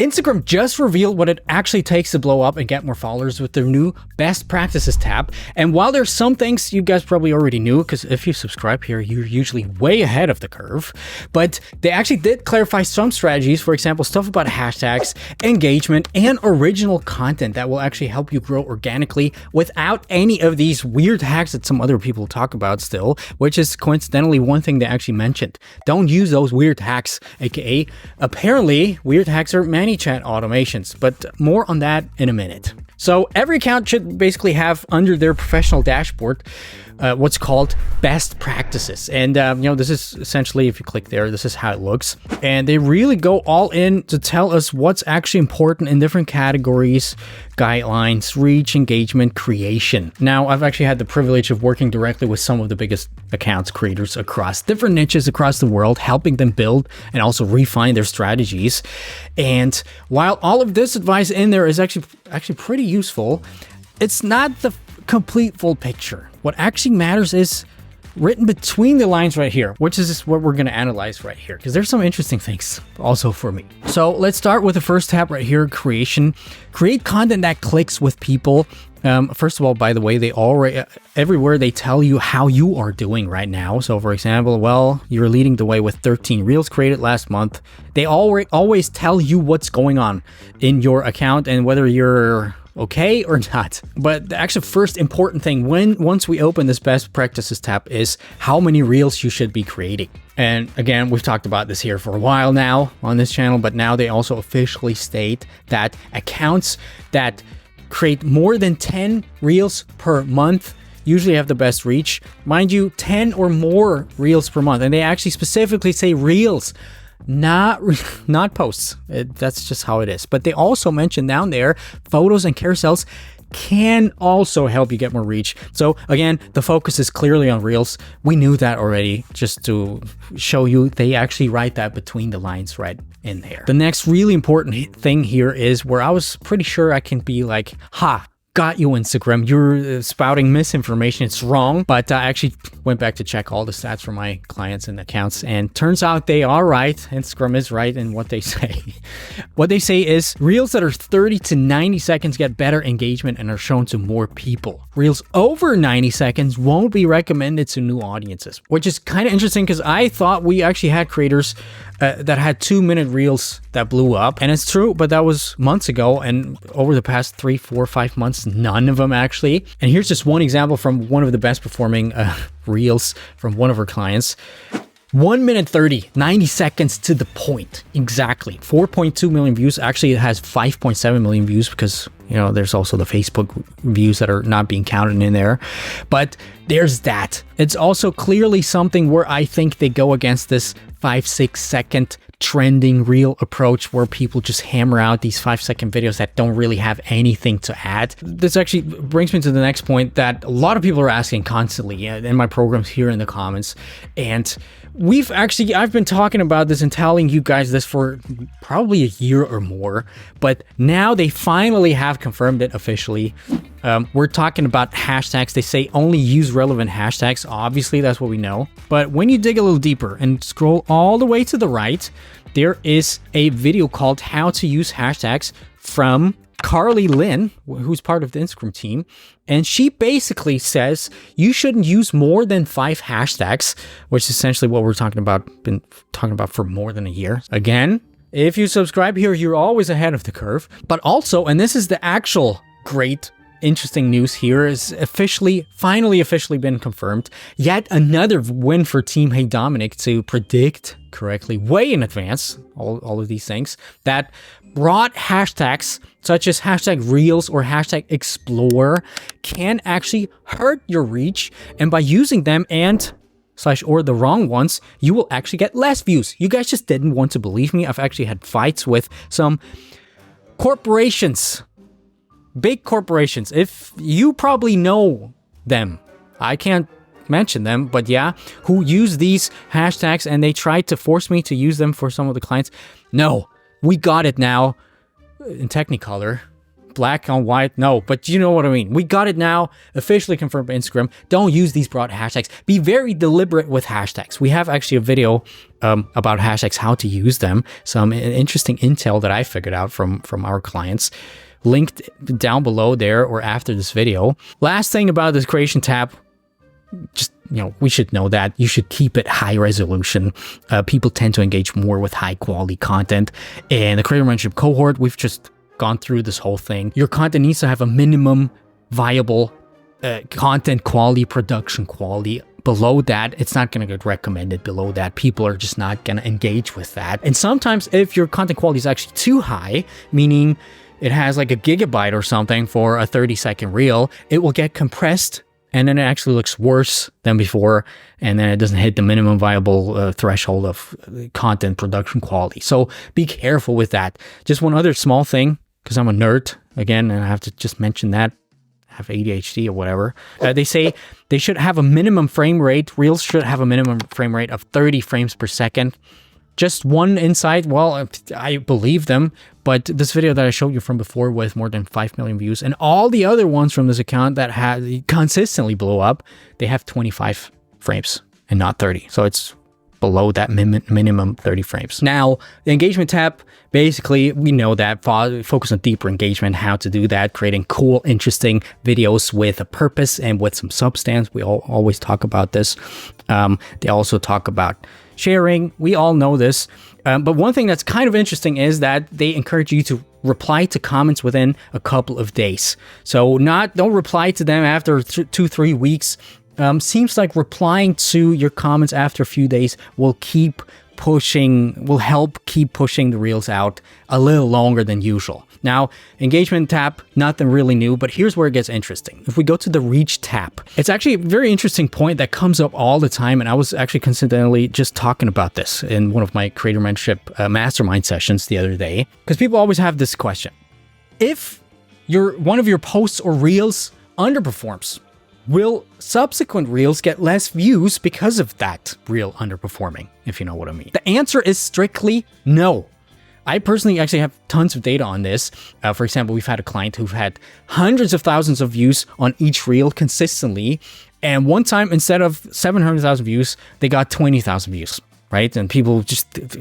Instagram just revealed what it actually takes to blow up and get more followers with their new Best Practices tab. And while there's some things you guys probably already knew, because if you subscribe here, you're usually way ahead of the curve, but they actually did clarify some strategies, for example, stuff about hashtags, engagement, and original content that will actually help you grow organically without any of these weird hacks that some other people talk about still, which is coincidentally one thing they actually mentioned. Don't use those weird hacks, aka apparently weird hacks are Manychat automations, but more on that in a minute. So every account should basically have under their professional dashboard what's called best practices. And, this is essentially, if you click there, this is how it looks. And they really go all in to tell us what's actually important in different categories, guidelines, reach, engagement, creation. Now, I've actually had the privilege of working directly with some of the biggest accounts creators across different niches across the world, helping them build and also refine their strategies. And while all of this advice in there is actually pretty useful, it's not the complete full picture. What actually matters is written between the lines right here, which is just what we're going to analyze right here, because there's some interesting things also for me. So let's start with the first tab right here, creation. Create content that clicks with people. First of all, by the way, they already everywhere they tell you how you are doing right now. So for example, well, you're leading the way with 13 reels created last month. They always tell you what's going on in your account and whether you're okay or not. But the actual first important thing once we open this best practices tab is how many reels you should be creating. And again, we've talked about this here for a while now on this channel, but now they also officially state that accounts that create more than 10 reels per month usually have the best reach. Mind you, 10 or more reels per month. And they actually specifically say reels, not posts. That's just how it is. But they also mention down there, photos and carousels can also help you get more reach. So again, the focus is clearly on reels. We knew that already, just to show you they actually write that between the lines right in there. The next really important thing here is where I was pretty sure I can be like, ha, got you, Instagram. You're spouting misinformation. It's wrong. But I actually went back to check all the stats for my clients and accounts, and turns out they are right. Instagram is right in what they say. What they say is reels that are 30 to 90 seconds get better engagement and are shown to more people. Reels over 90 seconds won't be recommended to new audiences, which is kind of interesting because I thought we actually had creators that had 2-minute reels that blew up. And it's true, but that was months ago. And over the past 3, 4, 5 months, none of them actually. And here's just one example from one of the best performing reels from one of our clients. 1 minute 30, 90 seconds to the point. Exactly. 4.2 million views. Actually, it has 5.7 million views because, there's also the Facebook views that are not being counted in there. But there's that. It's also clearly something where I think they go against this 5-6 second trending reel approach where people just hammer out these 5-second videos that don't really have anything to add. This actually brings me to the next point that a lot of people are asking constantly in my programs here in the comments. And I've been talking about this and telling you guys this for probably a year or more, but now they finally have confirmed it officially. We're talking about hashtags. They say only use relevant hashtags. Obviously, that's what we know. But when you dig a little deeper and scroll all the way to the right, there is a video called How to Use Hashtags from Carly Lynn, who's part of the Instagram team. And she basically says you shouldn't use more than 5 hashtags, which is essentially what we're been talking about for more than a year. Again, if you subscribe here, you're always ahead of the curve. But also, and this is the actual great interesting news here, is finally officially been confirmed. Yet another win for Team heyDominik to predict correctly way in advance all of these things, that broad hashtags such as hashtag reels or hashtag explore can actually hurt your reach, and by using them or the wrong ones, you will actually get less views. You guys just didn't want to believe me. I've actually had fights with some corporations, big corporations. If you probably know them, I can't mention them, but yeah, who use these hashtags, and they tried to force me to use them for some of the clients. No, we got it now in Technicolor. black on white. No, but you know what I mean. We got it now, officially confirmed by Instagram. Don't use these broad hashtags. Be very deliberate with hashtags. We have actually a video about hashtags, how to use them. Some interesting intel that I figured out from our clients. Linked down below there or after this video. Last thing about this creation tab, just, we should know that you should keep it high resolution. People tend to engage more with high quality content. And the creator mentorship cohort, we've just gone through this whole thing. Your content needs to have a minimum viable content quality, production quality. Below that, it's not going to get recommended. Below that, people are just not going to engage with that. And sometimes if your content quality is actually too high, meaning it has like a gigabyte or something for a 30-second reel, it will get compressed and then it actually looks worse than before, and then it doesn't hit the minimum viable threshold of content production quality. So be careful with that. Just one other small thing, because I'm a nerd, again, and I have to just mention that. I have ADHD or whatever. They say they should have a minimum frame rate. Reels should have a minimum frame rate of 30 frames per second. Just one insight, well, I believe them, but this video that I showed you from before with more than 5 million views, and all the other ones from this account that have consistently blow up, they have 25 frames and not 30. So it's below that minimum 30 frames. Now, the engagement tab, basically, we know that focus on deeper engagement, how to do that, creating cool, interesting videos with a purpose and with some substance. We always talk about this. They also talk about sharing. We all know this. But one thing that's kind of interesting is that they encourage you to reply to comments within a couple of days. So don't reply to them after 2-3 weeks. Seems like replying to your comments after a few days will help keep pushing the reels out a little longer than usual. Now, engagement tab, nothing really new, but here's where it gets interesting. If we go to the reach tab, it's actually a very interesting point that comes up all the time. And I was actually coincidentally just talking about this in one of my creator mentorship mastermind sessions the other day, because people always have this question. If one of your posts or reels underperforms, will subsequent reels get less views because of that reel underperforming, if you know what I mean? The answer is strictly no. I personally actually have tons of data on this. For example, we've had a client who've had hundreds of thousands of views on each reel consistently. And one time, instead of 700,000 views, they got 20,000 views, right? And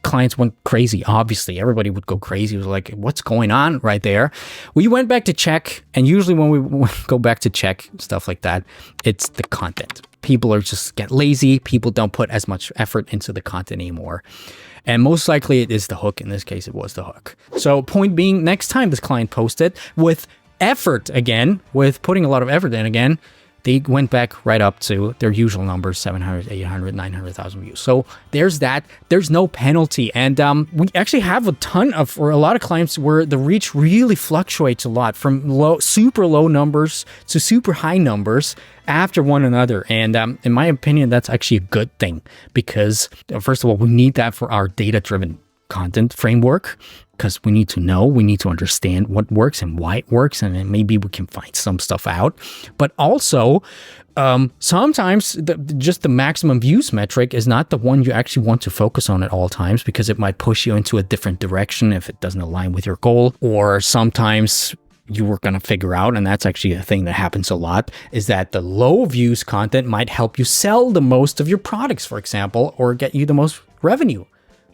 clients went crazy, obviously. Everybody would go crazy. It was like, what's going on right there? We went back to check. And usually when we go back to check stuff like that, it's the content. People get lazy. People don't put as much effort into the content anymore. And most likely it is the hook. In this case, it was the hook. So point being, next time this client posted with effort again, with putting a lot of effort in again, they went back right up to their usual numbers, 700, 800, 900,000 views. So there's that. There's no penalty. And we actually have a lot of clients where the reach really fluctuates a lot from super low numbers to super high numbers after one another. And in my opinion, that's actually a good thing because, first of all, we need that for our data-driven content framework, because we need to understand what works and why it works, and then maybe we can find some stuff out. But also, sometimes just the maximum views metric is not the one you actually want to focus on at all times, because it might push you into a different direction if it doesn't align with your goal. Or sometimes you were going to figure out, and that's actually a thing that happens a lot, is that the low views content might help you sell the most of your products, for example, or get you the most revenue,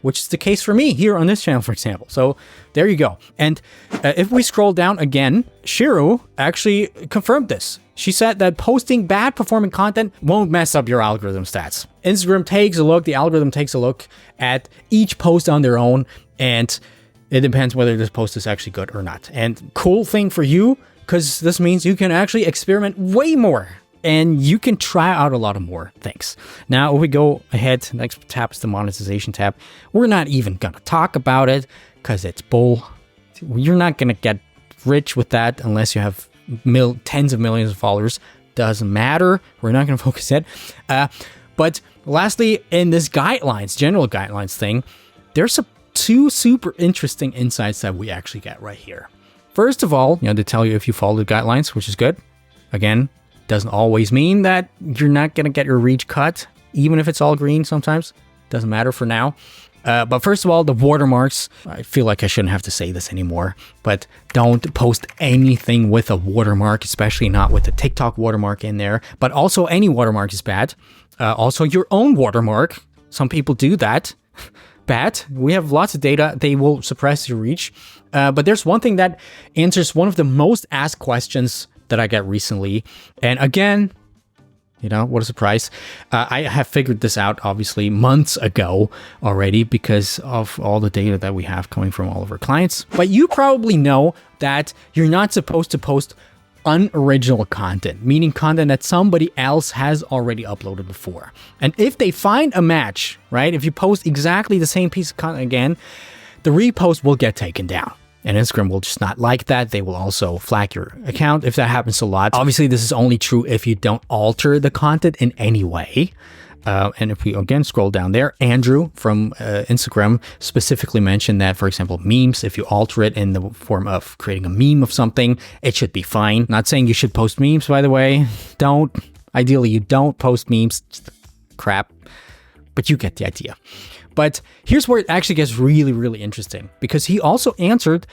which is the case for me here on this channel, for example. So there you go. And if we scroll down again, Shiru actually confirmed this. She said that posting bad performing content won't mess up your algorithm stats. Instagram takes a look, the algorithm takes a look at each post on their own, and it depends whether this post is actually good or not. And cool thing for you, because this means you can actually experiment way more. And you can try out a lot of more things. Now, if we go ahead, next tab is the monetization tab. We're not even going to talk about it because it's bull. You're not going to get rich with that unless you have tens of millions of followers. Doesn't matter. We're not going to focus it. But lastly, in this general guidelines thing, there's two super interesting insights that we actually get right here. First of all, they tell you if you follow the guidelines, which is good. Again, doesn't always mean that you're not going to get your reach cut, even if it's all green sometimes. Doesn't matter for now. But first of all, the watermarks. I feel like I shouldn't have to say this anymore, but don't post anything with a watermark, especially not with a TikTok watermark in there. But also any watermark is bad. Also your own watermark. Some people do that. Bad. We have lots of data. They will suppress your reach. But there's one thing that answers one of the most asked questions that I get recently. And again, you know, what a surprise. I have figured this out, obviously, months ago already because of all the data that we have coming from all of our clients. But you probably know that you're not supposed to post unoriginal content, meaning content that somebody else has already uploaded before. And if they find a match, right, if you post exactly the same piece of content again, the repost will get taken down. And Instagram will just not like that. They will also flag your account if that happens a lot. Obviously, this is only true if you don't alter the content in any way. And if we again scroll down there, Andrew from Instagram specifically mentioned that, for example, memes, if you alter it in the form of creating a meme of something, it should be fine. Not saying you should post memes, by the way. Don't. Ideally, you don't post memes. Just crap. But you get the idea. But here's where it actually gets really, really interesting, because he also answered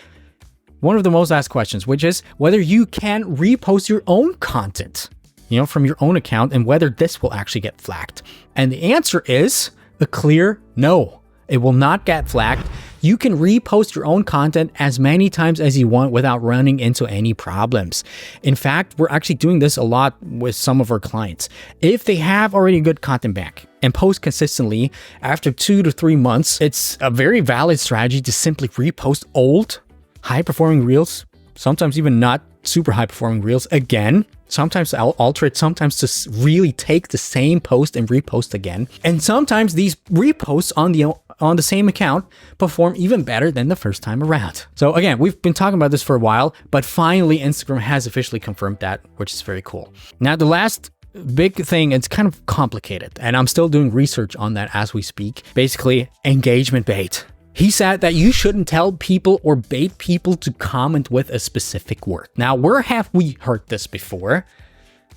one of the most asked questions, which is whether you can repost your own content, you know, from your own account, and whether this will actually get flagged. And the answer is a clear no. It will not get flagged. You can repost your own content as many times as you want without running into any problems. In fact, we're actually doing this a lot with some of our clients. If they have already good content back and post consistently after 2 to 3 months, it's a very valid strategy to simply repost old, high-performing reels, sometimes even not super high-performing reels again. Sometimes I'll alter it, sometimes to really take the same post and repost again. And sometimes these reposts on the same account perform even better than the first time around. So again, we've been talking about this for a while, but finally Instagram has officially confirmed that, which is very cool. Now, the last big thing, it's kind of complicated, and I'm still doing research on that as we speak. Basically, engagement bait. He said that you shouldn't tell people or bait people to comment with a specific word. Now, where have we heard this before?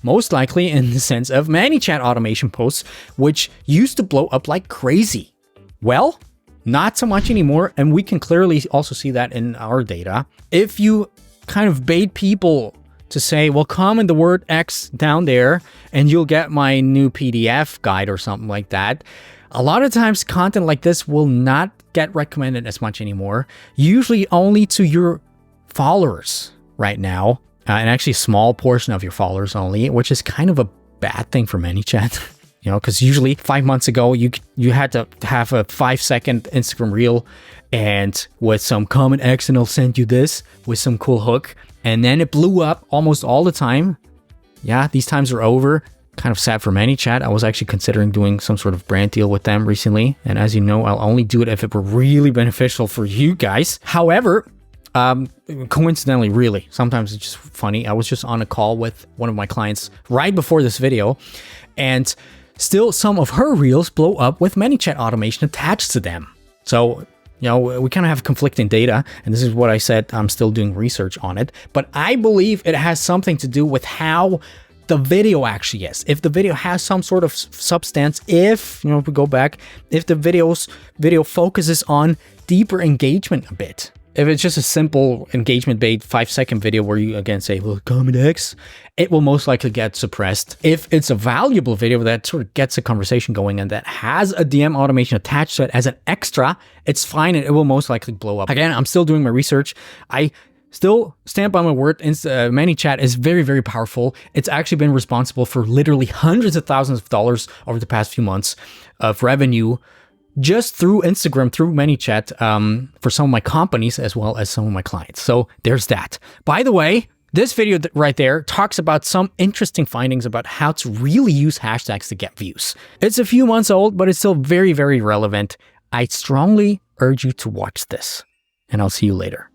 Most likely in the sense of Manychat automation posts, which used to blow up like crazy. Well, not so much anymore, and we can clearly also see that in our data. If you kind of bait people to say, well, comment the word X down there and you'll get my new PDF guide or something like that, a lot of times content like this will not get recommended as much anymore, usually only to your followers right now, and actually a small portion of your followers only, which is kind of a bad thing for Manychat. You know, because usually 5 months ago, you had to have a 5-second Instagram reel and with some comment X and it'll send you this with some cool hook. And then it blew up almost all the time. Yeah, these times are over. Kind of sad for Manychat. I was actually considering doing some sort of brand deal with them recently. And as you know, I'll only do it if it were really beneficial for you guys. However, coincidentally, really, sometimes it's just funny. I was just on a call with one of my clients right before this video, and still some of her reels blow up with Manychat automation attached to them. So, you know, we kind of have conflicting data, and this is what I said, I'm still doing research on it, but I believe it has something to do with how the video actually is. If the video has some sort of substance, if, you know, if we go back, if the video focuses on deeper engagement a bit. If it's just a simple engagement bait 5-second video where you again say, well, comment X, it will most likely get suppressed. If it's a valuable video that sort of gets a conversation going and that has a DM automation attached to it as an extra, it's fine and it will most likely blow up. Again, I'm still doing my research. I still stand by my word. Manychat is very, very powerful. It's actually been responsible for literally hundreds of thousands of dollars over the past few months of revenue just through Instagram, through Manychat, for some of my companies as well as some of my clients. So there's that. By the way, this video right there talks about some interesting findings about how to really use hashtags to get views. It's a few months old, but it's still very, very relevant. I strongly urge you to watch this, and I'll see you later.